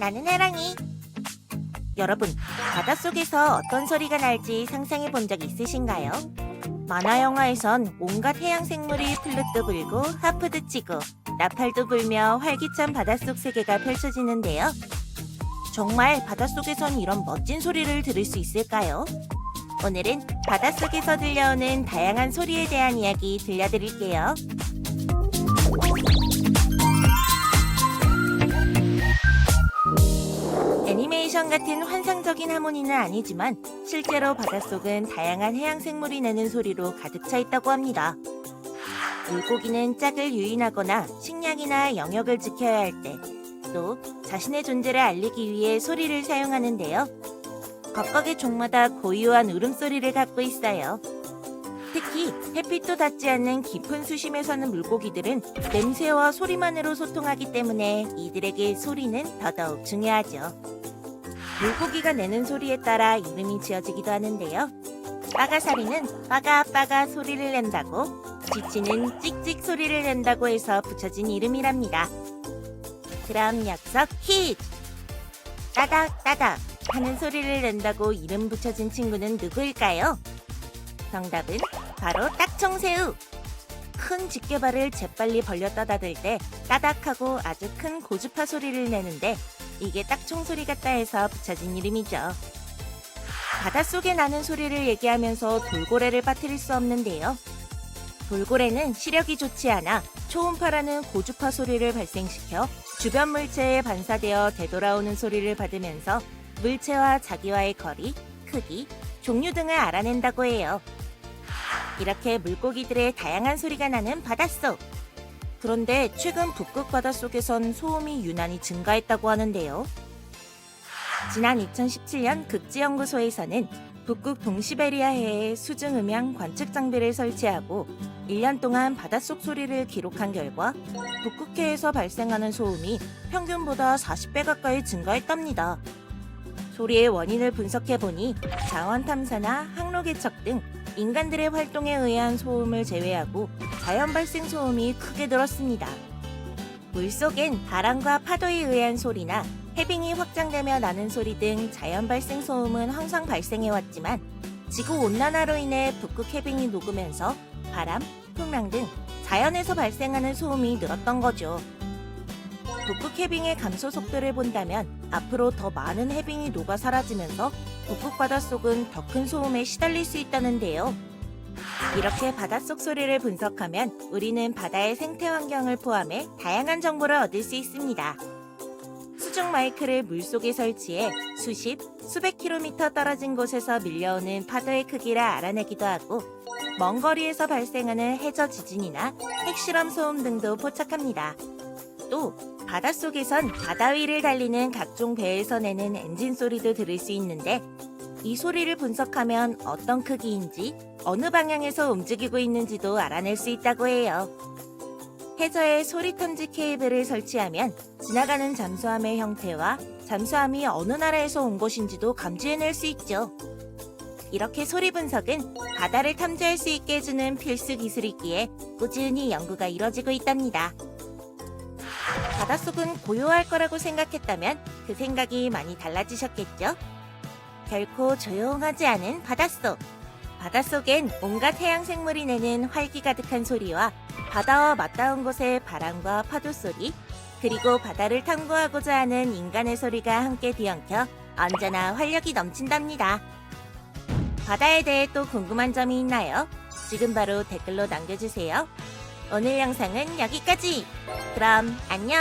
나는 해랑이. 여러분, 바닷속에서 어떤 소리가 날지 상상해 본 적 있으신가요? 만화 영화에선 온갖 해양 생물이 플룻도 불고 하프도 치고 나팔도 불며 활기찬 바닷속 세계가 펼쳐지는데요. 정말 바닷속에선 이런 멋진 소리를 들을 수 있을까요? 오늘은 바닷속에서 들려오는 다양한 소리에 대한 이야기 들려드릴게요. 애니메이션 같은 환상적인 하모니는 아니지만 실제로 바닷속은 다양한 해양 생물이 내는 소리로 가득 차 있다고 합니다. 물고기는 짝을 유인하거나 식량이나 영역을 지켜야 할 때, 또 자신의 존재를 알리기 위해 소리를 사용하는데요. 각각의 종마다 고유한 울음소리를 갖고 있어요. 특히 햇빛도 닿지 않는 깊은 수심에 사는 물고기들은 냄새와 소리만으로 소통하기 때문에 이들에게 소리는 더더욱 중요하죠. 물고기가 내는 소리에 따라 이름이 지어지기도 하는데요. 빠가사리는 빠가빠가 소리를 낸다고, 쥐치는 찍찍 소리를 낸다고 해서 붙여진 이름이랍니다. 그럼 녀석 퀴즈! 따닥따닥 하는 소리를 낸다고 이름 붙여진 친구는 누구일까요? 정답은 바로 딱청새우! 큰 집게발을 재빨리 벌려 떠다들 때 따닥하고 아주 큰 고주파 소리를 내는데 이게 딱총 소리 같다 해서 붙여진 이름이죠. 바닷속에 나는 소리를 얘기하면서 돌고래를 빠뜨릴 수 없는데요. 돌고래는 시력이 좋지 않아 초음파라는 고주파 소리를 발생시켜 주변 물체에 반사되어 되돌아오는 소리를 받으면서 물체와 자기와의 거리, 크기, 종류 등을 알아낸다고 해요. 이렇게 물고기들의 다양한 소리가 나는 바닷속. 그런데 최근 북극 바닷속에선 소음이 유난히 증가했다고 하는데요. 지난 2017년 극지연구소에서는 북극 동시베리아해에 수중음향 관측 장비를 설치하고 1년 동안 바닷속 소리를 기록한 결과 북극해에서 발생하는 소음이 평균보다 40배 가까이 증가했답니다. 소리의 원인을 분석해보니 자원 탐사나 항로 개척 등 인간들의 활동에 의한 소음을 제외하고 자연 발생 소음이 크게 늘었습니다. 물속엔 바람과 파도에 의한 소리나 해빙이 확장되며 나는 소리 등 자연 발생 소음은 항상 발생해왔지만 지구 온난화로 인해 북극 해빙이 녹으면서 바람, 풍랑 등 자연에서 발생하는 소음이 늘었던 거죠. 북극 해빙의 감소 속도를 본다면 앞으로 더 많은 해빙이 녹아 사라지면서 북극 바닷속은 더 큰 소음에 시달릴 수 있다는데요. 이렇게 바닷속 소리를 분석하면 우리는 바다의 생태 환경을 포함해 다양한 정보를 얻을 수 있습니다. 수중 마이크를 물속에 설치해 수십, 수백 킬로미터 떨어진 곳에서 밀려오는 파도의 크기를 알아내기도 하고 먼 거리에서 발생하는 해저 지진이나 핵실험 소음 등도 포착합니다. 또 바닷속에선 바다 위를 달리는 각종 배에서 내는 엔진 소리도 들을 수 있는데 이 소리를 분석하면 어떤 크기인지 어느 방향에서 움직이고 있는지도 알아낼 수 있다고 해요. 해저에 소리 탐지 케이블을 설치하면 지나가는 잠수함의 형태와 잠수함이 어느 나라에서 온 것인지도 감지해낼 수 있죠. 이렇게 소리 분석은 바다를 탐지할 수 있게 해주는 필수 기술이기에 꾸준히 연구가 이뤄지고 있답니다. 바닷속은 고요할 거라고 생각했다면 그 생각이 많이 달라지셨겠죠? 결코 조용하지 않은 바닷속. 바닷속엔 온갖 해양 생물이 내는 활기 가득한 소리와 바다와 맞닿은 곳의 바람과 파도 소리, 그리고 바다를 탐구하고자 하는 인간의 소리가 함께 뒤엉켜 언제나 활력이 넘친답니다. 바다에 대해 또 궁금한 점이 있나요? 지금 바로 댓글로 남겨주세요. 오늘 영상은 여기까지! 그럼 안녕!